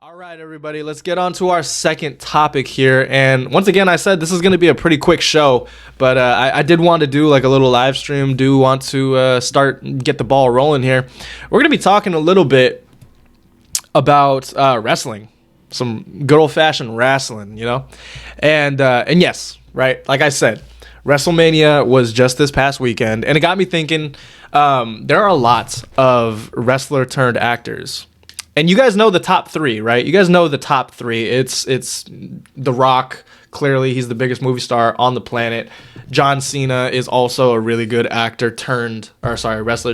All right, everybody, let's get on to our second topic here. And once again, I said this is going to be a pretty quick show, but I did want to do like a little live stream, do want to get the ball rolling here. We're going to be talking a little bit about wrestling, some good old-fashioned wrestling, you know? And yes, right, like I said, WrestleMania was just this past weekend, and it got me thinking, there are lots of wrestler-turned-actors. And you guys know the top three, right? You guys know the top three. It's The Rock. Clearly, he's the biggest movie star on the planet. John Cena is also a really good wrestler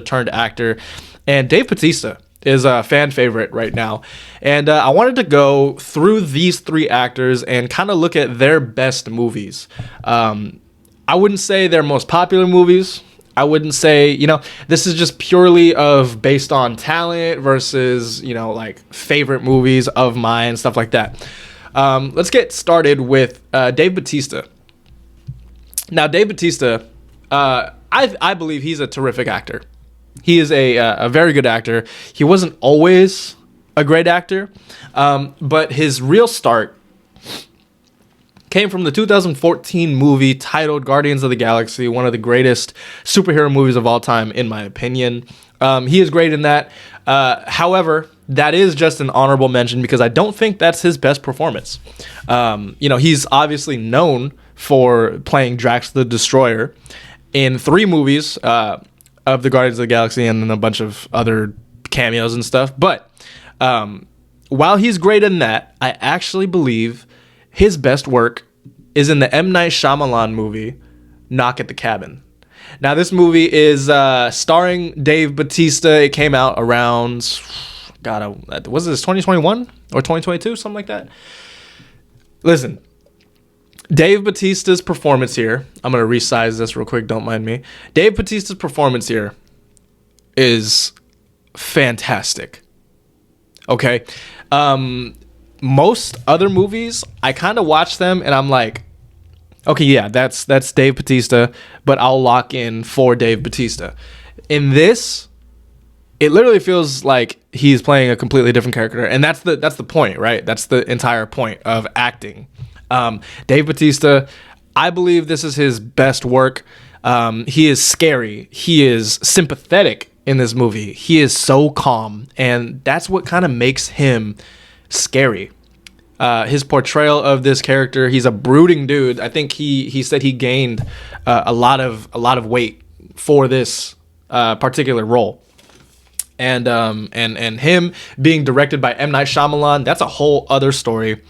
turned actor. And Dave Bautista is a fan favorite right now. And I wanted to go through these three actors and kind of look at their best movies. I wouldn't say their most popular movies. I wouldn't say, this is just purely based on talent versus, like favorite movies of mine, stuff like that. Let's get started with Dave Bautista. Now, Dave Bautista, I believe he's a terrific actor. He is a very good actor. He wasn't always a great actor, but his real start came from the 2014 movie titled Guardians of the Galaxy, one of the greatest superhero movies of all time, in my opinion. He is great in that. However, that is just an honorable mention because I don't think that's his best performance. He's obviously known for playing Drax the Destroyer in 3 movies of the Guardians of the Galaxy and then a bunch of other cameos and stuff. But while he's great in that, I actually believe his best work is in the M. Night Shyamalan movie, Knock at the Cabin. Now, this movie is starring Dave Bautista. It came out around, was this 2021 or 2022? Something like that. Listen, Dave Bautista's performance here, I'm going to resize this real quick, don't mind me. Dave Bautista's performance here is fantastic. Okay? Most other movies, I kind of watch them and I'm like, okay, yeah, that's Dave Bautista, but I'll lock in for Dave Bautista. In this, it literally feels like he's playing a completely different character, and that's the point, right? That's the entire point of acting. Dave Bautista, I believe this is his best work. He is scary. He is sympathetic in this movie. He is so calm, and that's what kind of makes him scary. His portrayal of this character, he's a brooding dude. I think he said he gained a lot of weight for this particular role. And him being directed by M. Night Shyamalan, that's a whole other story.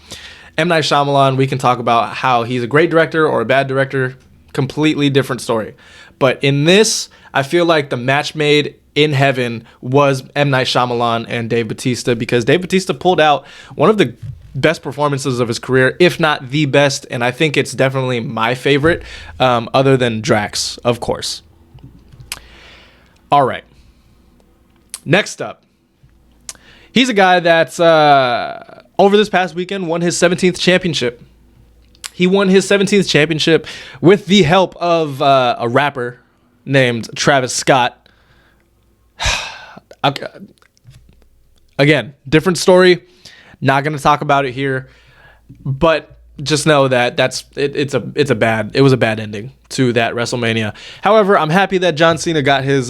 M. Night Shyamalan, we can talk about how he's a great director or a bad director, completely different story. But in this, I feel like the match made in heaven was M. Night Shyamalan and Dave Bautista, because Dave Bautista pulled out one of the best performances of his career, if not the best, and I think it's definitely my favorite, other than Drax, of course. All right. Next up, he's a guy that's over this past weekend won his 17th championship. He won his 17th championship with the help of a rapper named Travis Scott. Again, different story. Not going to talk about it here, but just know that it was a bad ending to that WrestleMania. However, I'm happy that John Cena got his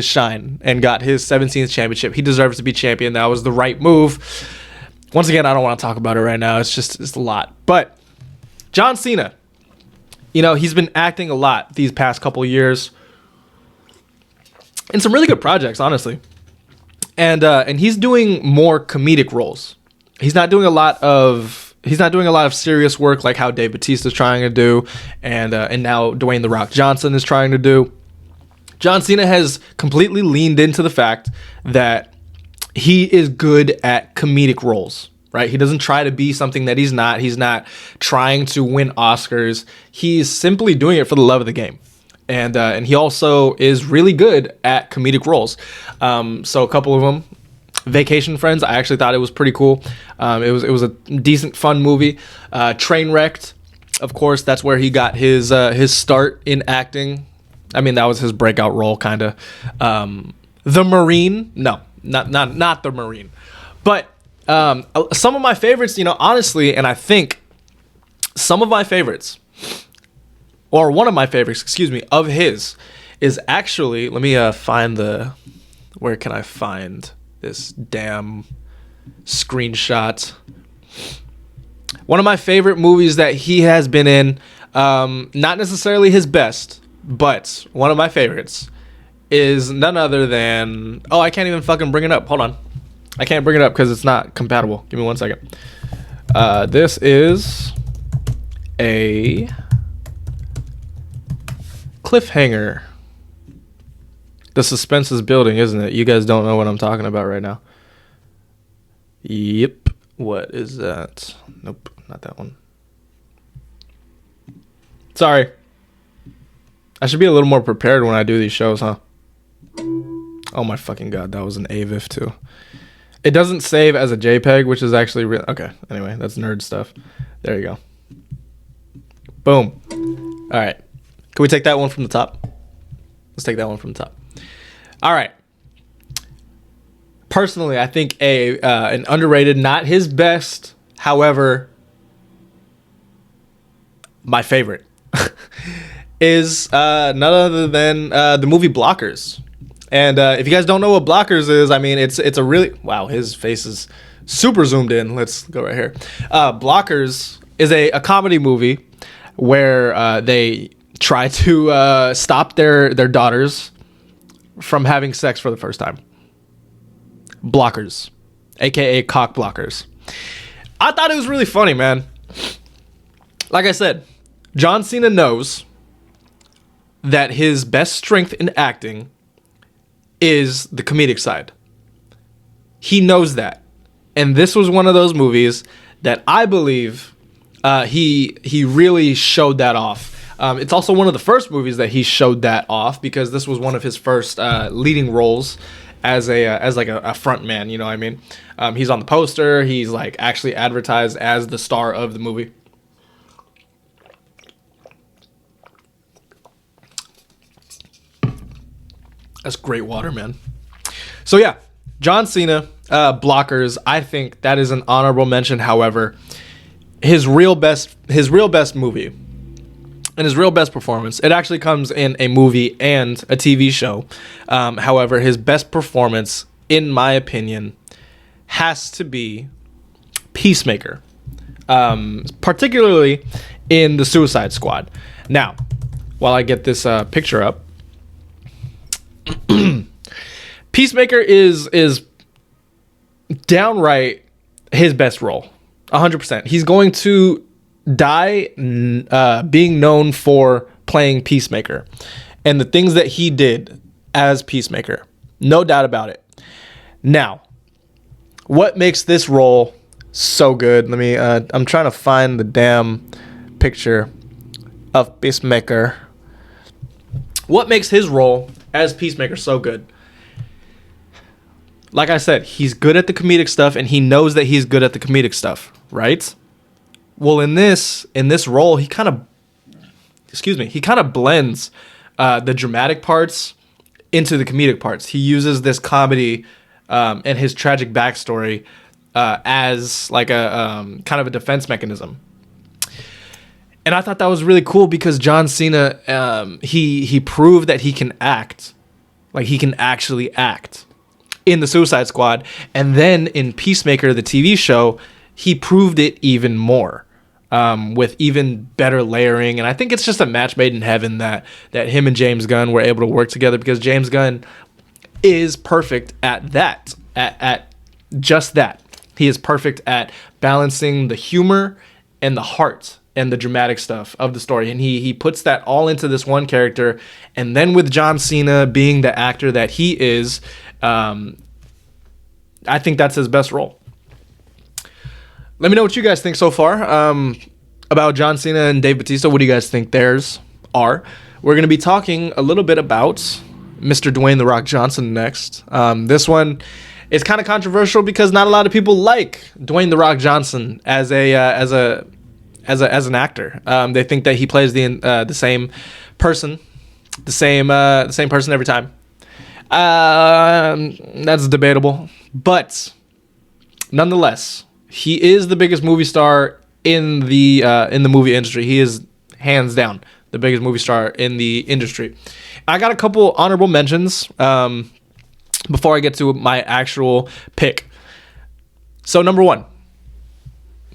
shine and got his 17th championship. He deserves to be champion. That was the right move. Once again, I don't want to talk about it right now. It's a lot. But John Cena, he's been acting a lot these past couple years in some really good projects, honestly. And he's doing more comedic roles. He's not doing a lot of serious work like how Dave Bautista is trying to do, and now Dwayne "The Rock" Johnson is trying to do. John Cena has completely leaned into the fact that he is good at comedic roles, right? He doesn't try to be something that he's not. He's not trying to win Oscars. He's simply doing it for the love of the game. And he also is really good at comedic roles. So a couple of them, Vacation Friends, I actually thought it was pretty cool. It was a decent, fun movie. Trainwrecked, of course, that's where he got his start in acting. I mean, that was his breakout role, kind of. The Marine, no, not the Marine, but Some of my favorites, honestly, and I think some of my favorites, or one of my favorites, excuse me, of his is actually, let me find where can I find this damn screenshot? One of my favorite movies that he has been in, not necessarily his best, but one of my favorites is none other than, I can't even fucking bring it up. Hold on. I can't bring it up because it's not compatible. Give me 1 second. This is a cliffhanger. The suspense is building, isn't it? You guys don't know what I'm talking about right now. Yep. What is that? Nope, not that one. Sorry. I should be a little more prepared when I do these shows, huh? Oh my fucking god, that was an AVIF too. It doesn't save as a JPEG, which is actually real. Okay, anyway, that's nerd stuff. There you go. Boom. All right. Can we take that one from the top? Let's take that one from the top. All right. Personally, I think an underrated, not his best, however, my favorite is none other than the movie Blockers. And if you guys don't know what Blockers is, I mean, it's a really, wow, his face is super zoomed in. Let's go right here. Blockers is a comedy movie where they try to stop their daughters from having sex for the first time. Blockers, aka cock blockers. I thought it was really funny, man. Like I said, John Cena knows that his best strength in acting is the comedic side. He knows that. And this was one of those movies that I believe he really showed that off. It's also one of the first movies that he showed that off because this was one of his first leading roles as a front man, you know what I mean? He's on the poster. He's like actually advertised as the star of the movie. That's great water, man. So yeah, John Cena, Blockers. I think that is an honorable mention. However, his real best movie and his real best performance, it actually comes in a movie and a TV show. However, his best performance, in my opinion, has to be Peacemaker, particularly in the Suicide Squad. Now, while I get this picture up, Peacemaker is downright his best role, 100%. He's going to die being known for playing Peacemaker and the things that he did as Peacemaker, no doubt about it. Now, what makes this role so good? Let me I'm trying to find the damn picture of Peacemaker. What makes his role as Peacemaker so good? Like I said, he's good at the comedic stuff and he knows that he's good at the comedic stuff, right? Well, in this role, he kind of blends the dramatic parts into the comedic parts. He uses this comedy and his tragic backstory as like a kind of a defense mechanism. And I thought that was really cool because John Cena, he proved that he can act, like he can actually act in the Suicide Squad. And then in Peacemaker, the TV show, he proved it even more with even better layering. And I think it's just a match made in heaven that him and James Gunn were able to work together because James Gunn is perfect at that, at just that. He is perfect at balancing the humor and the heart and the dramatic stuff of the story. And he puts that all into this one character. And then with John Cena being the actor that he is, I think that's his best role. Let me know what you guys think so far about John Cena and Dave Bautista. What do you guys think theirs are? We're going to be talking a little bit about Mr. Dwayne "The Rock" Johnson next. This one is kind of controversial because not a lot of people like Dwayne "The Rock" Johnson as an actor. They think that he plays the same person, the same person every time. That's debatable, but nonetheless, he is the biggest movie star in the movie industry. He is hands down the biggest movie star in the industry. I got a couple honorable mentions before I get to my actual pick. So number one,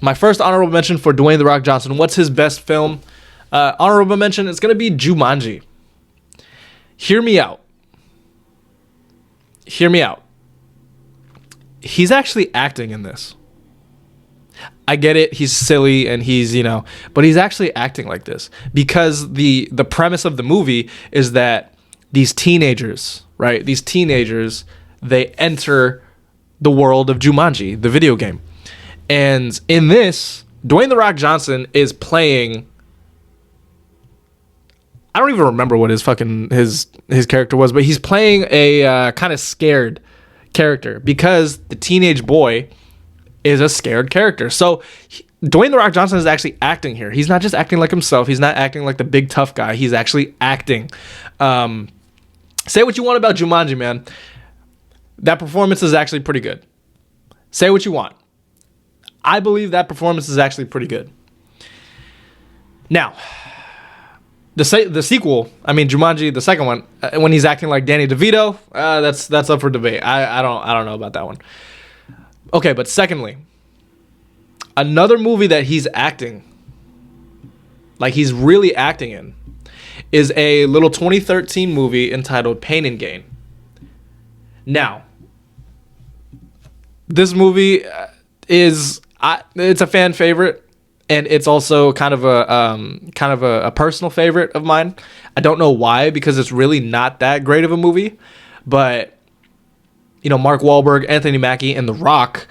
my first honorable mention for Dwayne "The Rock" Johnson. What's his best film? Honorable mention is going to be Jumanji. Hear me out. Hear me out. He's actually acting in this. I get it. He's silly and he's, but he's actually acting like this because the premise of the movie is that these teenagers, right? These teenagers, they enter the world of Jumanji, the video game. And in this, Dwayne "The Rock" Johnson is playing. I don't even remember what his character was, but he's playing a kind of scared character because the teenage boy is a scared character. So Dwayne "The Rock" Johnson is actually acting here. He's not just acting like himself. He's not acting like the big tough guy. He's actually acting. Say what you want about Jumanji, man. That performance is actually pretty good. Say what you want. I believe that performance is actually pretty good. Now, the sequel, Jumanji, the second one, when he's acting like Danny DeVito, that's up for debate. I don't know about that one. Okay, but secondly, another movie that he's acting, like he's really acting in, is a little 2013 movie entitled Pain and Gain. Now, this movie it's a fan favorite, and it's also kind of a personal favorite of mine. I don't know why, because it's really not that great of a movie, but Mark Wahlberg, Anthony Mackie, and The Rock.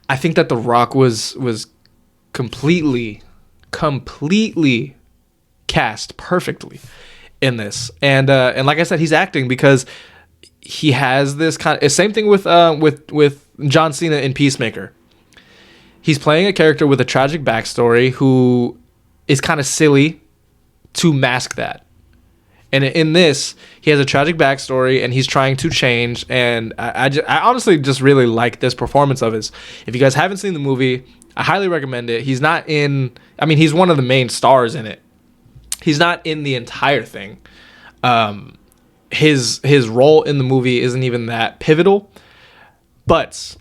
I think that The Rock was completely cast perfectly in this, and like I said, he's acting because he has this kind of same thing with John Cena in Peacemaker. He's playing a character with a tragic backstory who is kind of silly to mask that. And in this, he has a tragic backstory and he's trying to change. And I honestly just really like this performance of his. If you guys haven't seen the movie, I highly recommend it. He's not in, he's one of the main stars in it. He's not in the entire thing. His role in the movie isn't even that pivotal. But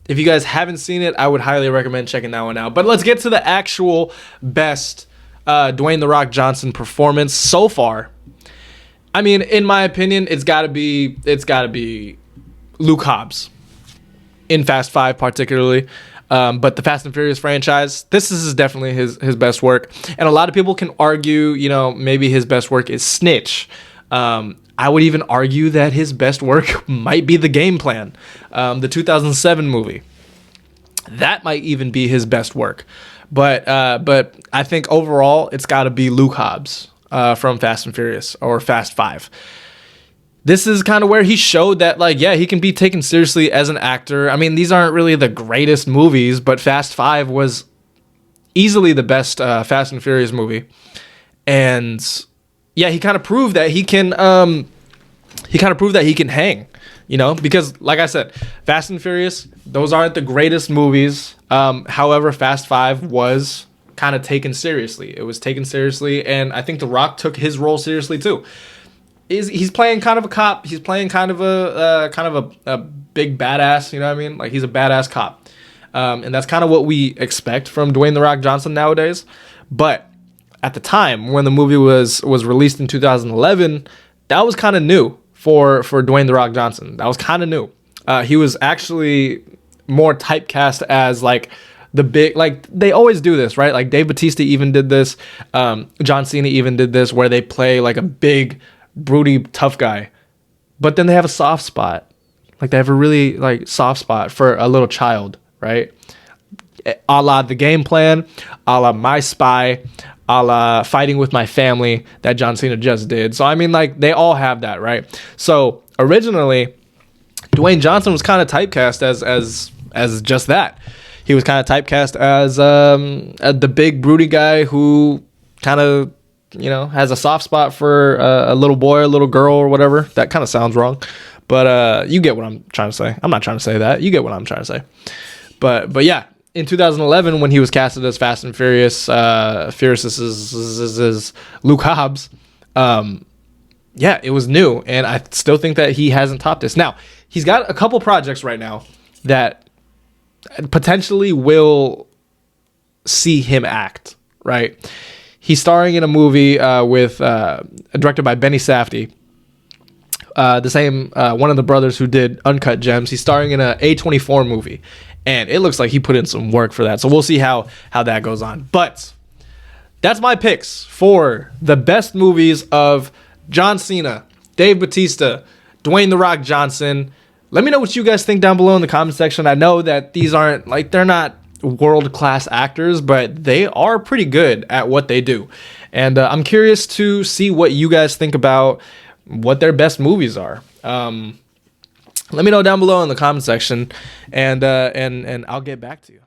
if you guys haven't seen it, I would highly recommend checking that one out. But let's get to the actual best Dwayne "The Rock" Johnson performance so far. In my opinion, it's gotta be Luke Hobbs in Fast 5 particularly. But the Fast and Furious franchise, this is definitely his best work. And a lot of people can argue, maybe his best work is Snitch. I would even argue that his best work might be The Game Plan, the 2007 movie. That might even be his best work. But I think overall, it's got to be Luke Hobbs from Fast and Furious or Fast 5. This is kind of where he showed that, he can be taken seriously as an actor. These aren't really the greatest movies, but Fast 5 was easily the best Fast and Furious movie. And yeah, he kind of proved that he can. Hang, because like I said, Fast and Furious, those aren't the greatest movies. However, Fast 5 was kind of taken seriously. It was taken seriously, and I think The Rock took his role seriously too. He's playing kind of a cop. He's playing kind of a big badass. You know what I mean? Like, he's a badass cop, and that's kind of what we expect from Dwayne "The Rock" Johnson nowadays. But at the time when the movie was released in 2011, that was kind of new for Dwayne "The Rock" Johnson. That was kind of new. He was actually more typecast as the big, they always do this, right? Like Dave Bautista even did this. John Cena even did this, where they play a big, broody, tough guy, but then they have a soft spot. They have a really soft spot for a little child, right? A la The Game Plan, a la My Spy, a la Fighting with My Family that John Cena just did. So they all have that, right? So originally, Dwayne Johnson was kind of typecast as just that. He was kind of typecast as the big broody guy who kind of has a soft spot for a little boy, a little girl, or whatever. That kind of sounds wrong, but you get what I'm trying to say. I'm not trying to say that. You get what I'm trying to say. But yeah, in 2011 when he was casted as Fast and Furious, Furious is Luke Hobbs. Yeah, it was new, and I still think that he hasn't topped this. Now, he's got a couple projects right now that potentially will see him act, right? He's starring in a movie directed by Benny Safdie, the same one of the brothers who did Uncut Gems. He's starring in a A24 movie, and it looks like he put in some work for that. So we'll see how that goes on. But that's my picks for the best movies of John Cena, Dave Bautista, Dwayne The Rock Johnson. Let me know what you guys think down below in the comment section. I know that these aren't, like, they're not world-class actors, but they are pretty good at what they do. And I'm curious to see what you guys think about what their best movies are. Let me know down below in the comment section, and I'll get back to you.